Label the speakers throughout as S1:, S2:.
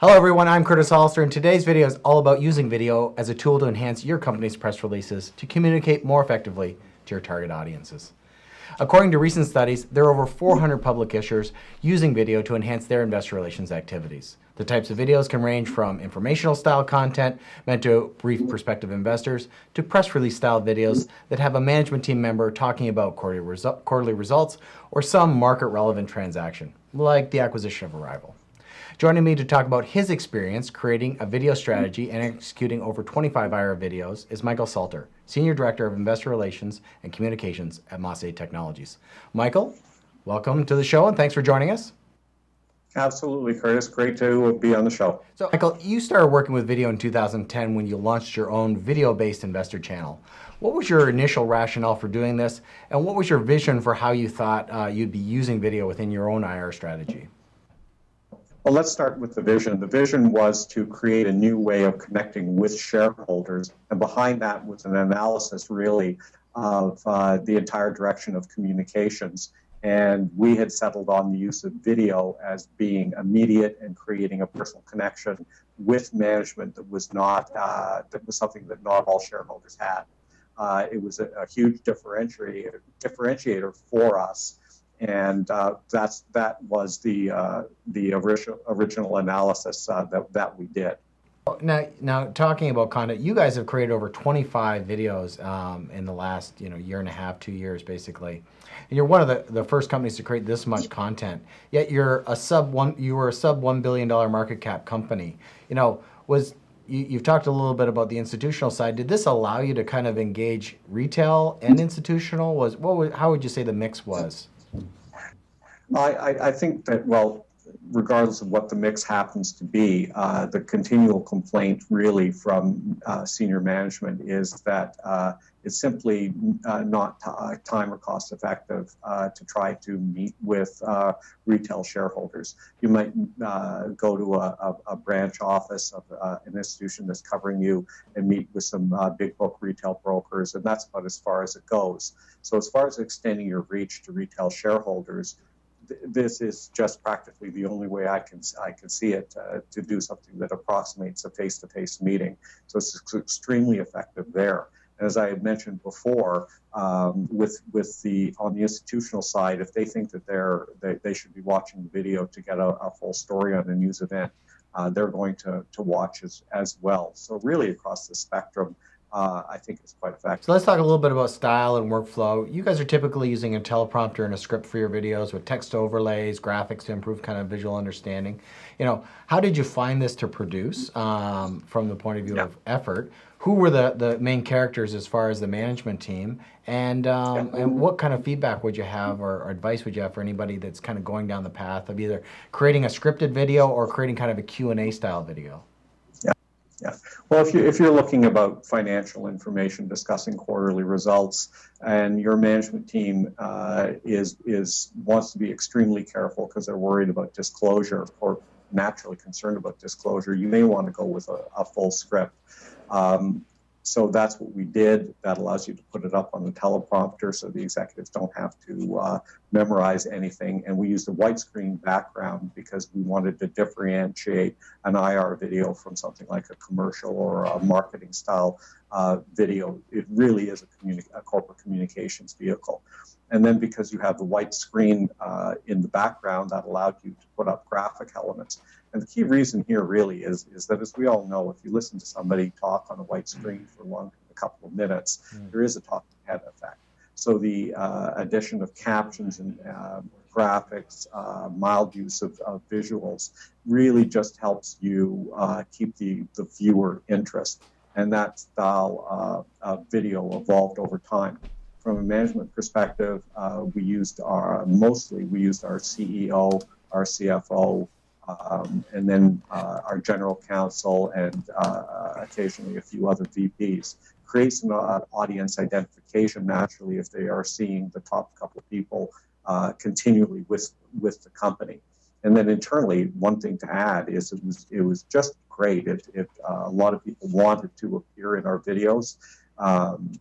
S1: Hello everyone, I'm Curtis Hollister, and today's video is all about using video as a tool to enhance your company's press releases to communicate more effectively to your target audiences. According to recent studies, there are over 400 public issuers using video to enhance their investor relations activities. The types of videos can range from informational style content meant to brief prospective investors to press release style videos that have a management team member talking about quarterly results or some market relevant transaction, like the acquisition of a rival. Joining me to talk about his experience creating a video strategy and executing over 25 IR videos is Michael Salter, Senior Director of Investor Relations and Communications at MOSAID Technologies. Michael, welcome to the show and thanks for joining us.
S2: Absolutely, Curtis. Great to be on the show.
S1: So, Michael, you started working with video in 2010 when you launched your own video-based investor channel. What was your initial rationale for doing this, and what was your vision for how you thought you'd be using video within your own IR strategy?
S2: Well, let's start with the vision. The vision was to create a new way of connecting with shareholders, and behind that was an analysis really of the entire direction of communications. And we had settled on the use of video as being immediate and creating a personal connection with management that was not that was something that not all shareholders had. It was a huge differentiator for us. And that was the original analysis that we did.
S1: Now, talking about content, you guys have created over 25 videos in the last year and a half, 2 years, basically. And you're one of the first companies to create this much content. Yet you were a sub $1 billion market cap company. You've talked a little bit about the institutional side. Did this allow you to kind of engage retail and institutional? How would you say the mix was?
S2: I think that, well, regardless of what the mix happens to be, the continual complaint really from senior management is that it's simply not time or cost effective to try to meet with retail shareholders. You might go to a branch office of an institution that's covering you and meet with some big book retail brokers, and that's about as far as it goes. So as far as extending your reach to retail shareholders, this is just practically the only way I can see it to do something that approximates a face-to-face meeting. So it's extremely effective there. And as I had mentioned before, on the institutional side, if they think that they should be watching the video to get a full story on a news event, they're going to watch as well. So really across the spectrum, I think it's quite effective.
S1: So let's talk a little bit about style and workflow. You guys are typically using a teleprompter and a script for your videos with text overlays, graphics to improve kind of visual understanding. How did you find this to produce from the point of view of effort? Who were the main characters as far as the management team? And what kind of feedback would you have or advice would you have for anybody that's kind of going down the path of either creating a scripted video or creating kind of a Q&A style video?
S2: Yeah. Well, if you're looking about financial information, discussing quarterly results, and your management team wants to be extremely careful because they're worried about disclosure or naturally concerned about disclosure, you may want to go with a full script. So that's what we did. That allows you to put it up on the teleprompter so the executives don't have to memorize anything. And we used a white screen background because we wanted to differentiate an IR video from something like a commercial or a marketing style video. It really is a corporate communications vehicle. And then because you have the white screen in the background, that allowed you to put up graphic elements. And the key reason here really is that, as we all know, if you listen to somebody talk on a white screen for a couple of minutes, there is a talking head effect. So the addition of captions and graphics, mild use of visuals really just helps you keep the viewer interest. And that style of video evolved over time. From a management perspective, we used our CEO, our CFO, and then our general counsel and occasionally a few other VPs. Creates an audience identification naturally if they are seeing the top couple of people continually with the company. And then internally, one thing to add is it was just great. A lot of people wanted to appear in our videos.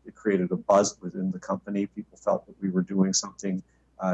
S2: It created a buzz within the company. People felt that we were doing something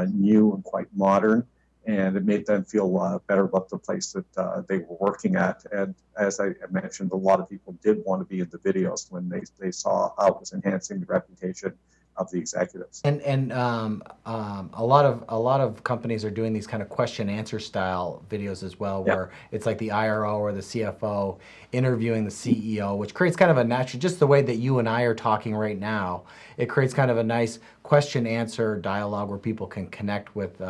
S2: new and quite modern. and it made them feel better about the place that they were working at. And as I mentioned, a lot of people did want to be in the videos when they saw how it was enhancing the reputation of the executives.
S1: And a lot of companies are doing these kind of question answer style videos as well, where it's like the IRO or the CFO interviewing the CEO, which creates kind of a natural, just the way that you and I are talking right now. It creates kind of a nice question answer dialogue where people can connect with the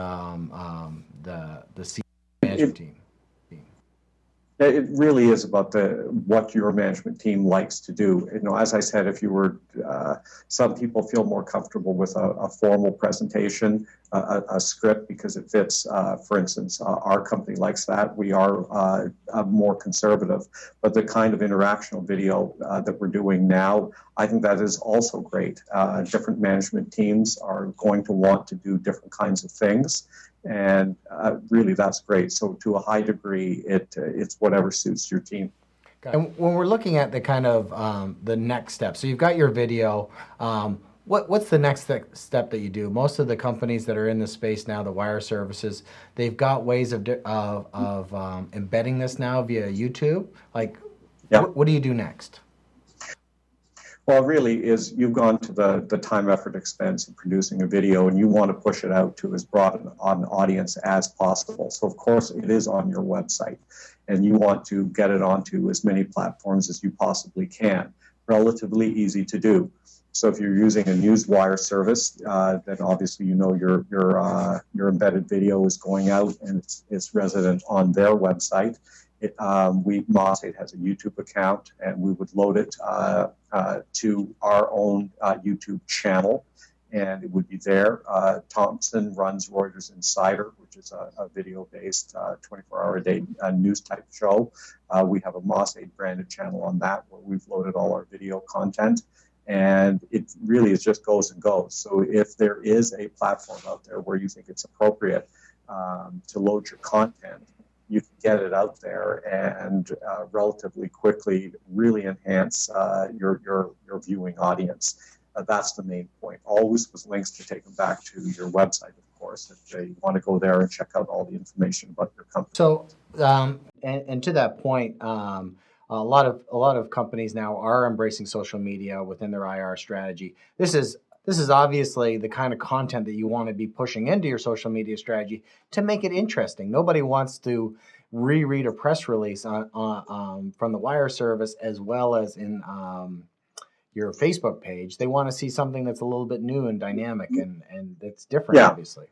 S1: CEO management team.
S2: It really is about what your management team likes to do. As I said, if you were, some people feel more comfortable with a formal presentation, a script, because it fits. For instance, our company likes that. We are more conservative, but the kind of interactional video that we're doing now, I think that is also great. Different management teams are going to want to do different kinds of things. And really, that's great. So to a high degree, it's whatever suits your team.
S1: And when we're looking at the kind of the next step, so you've got your video. What's the next step that you do? Most of the companies that are in this space now, the wire services, they've got ways of embedding this now via YouTube. Like, what do you do next?
S2: Well, it really is, you've gone to the time, effort, expense of producing a video, and you want to push it out to as broad an audience as possible. So, of course, it is on your website, and you want to get it onto as many platforms as you possibly can. Relatively easy to do. So if you're using a newswire service, then obviously your embedded video is going out and it's resident on their website. MOSAID has a YouTube account, and we would load it to our own YouTube channel, and it would be there. Thompson runs Reuters Insider, which is a video-based 24-hour-a-day news type show. We have a MOSAID branded channel on that where we've loaded all our video content, and it really just goes and goes. So if there is a platform out there where you think it's appropriate to load your content, you can get it out there and relatively quickly really enhance your viewing audience. That's the main point. Always with links to take them back to your website, of course, if they want to go there and check out all the information about your company.
S1: So, and to that point, a lot of companies now are embracing social media within their IR strategy. This is obviously the kind of content that you want to be pushing into your social media strategy to make it interesting. Nobody wants to reread a press release from the wire service as well as in your Facebook page. They want to see something that's a little bit new and dynamic and that's different, obviously.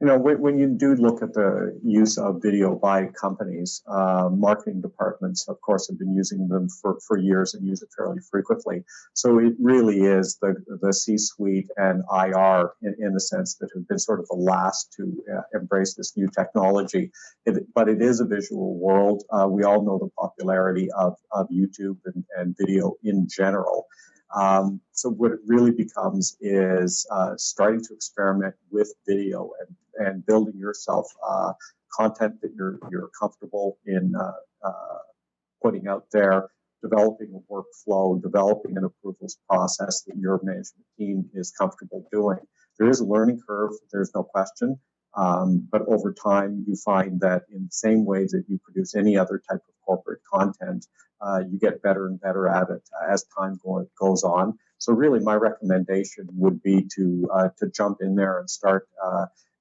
S2: When you do look at the use of video by companies, marketing departments, of course, have been using them for years and use it fairly frequently. So it really is the C-suite and IR in the sense that have been sort of the last to embrace this new technology. But it is a visual world. We all know the popularity of YouTube and video in general. So what it really becomes is starting to experiment with video and building yourself content that you're comfortable in putting out there, developing a workflow, developing an approvals process that your management team is comfortable doing. There is a learning curve, there's no question, but over time you find that in the same way that you produce any other type of corporate content, you get better and better at it as time goes on. So really my recommendation would be to jump in there and start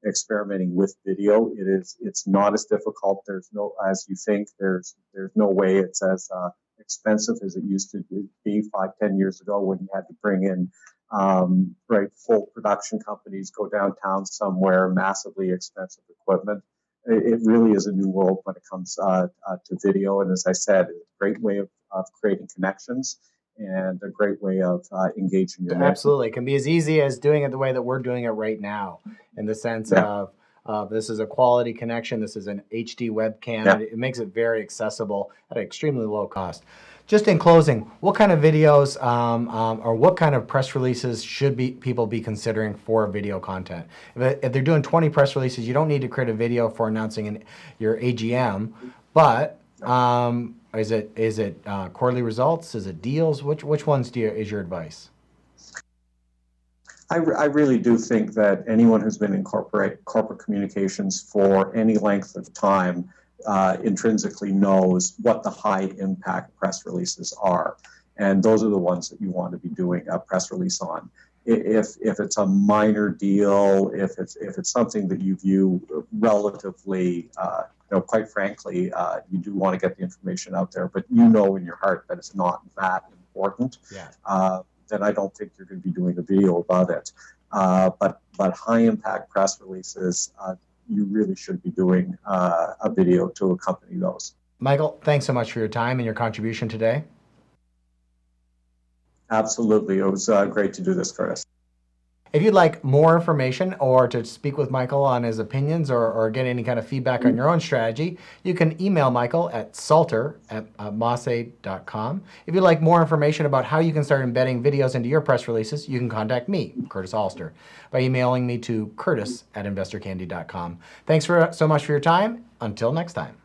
S2: experimenting with video. It's not as difficult. As you think, there's no way it's as expensive as it used to be 5-10 years ago when you had to bring in full production companies, go downtown somewhere, massively expensive equipment. It really is a new world when it comes to video. And as I said, it's a great way of creating connections and a great way of engaging your
S1: Absolutely. It can be as easy as doing it the way that we're doing it right now, in the sense of this is a quality connection. This is an HD webcam. It makes it very accessible at an extremely low cost. Just in closing, what kind of videos or what kind of press releases should people be considering for video content? If they're doing 20 press releases, you don't need to create a video for announcing your AGM, but is it quarterly results? Is it deals? Which ones is your advice?
S2: I really do think that anyone who's been in corporate communications for any length of time intrinsically knows what the high impact press releases are. And those are the ones that you want to be doing a press release on. If it's a minor deal, if it's something that you view relatively, quite frankly, you do want to get the information out there, but you know in your heart that it's not that important.
S1: Yeah.
S2: Then I don't think you're going to be doing a video about it. But high impact press releases, you really should be doing a video to accompany those.
S1: Michael, thanks so much for your time and your contribution today.
S2: Absolutely. It was great to do this, Curtis.
S1: If you'd like more information or to speak with Michael on his opinions or get any kind of feedback on your own strategy, you can email Michael at salter@mosaid.com. If you'd like more information about how you can start embedding videos into your press releases, you can contact me, Curtis Alster, by emailing me to curtis@investorcandy.com. Thanks so much for your time. Until next time.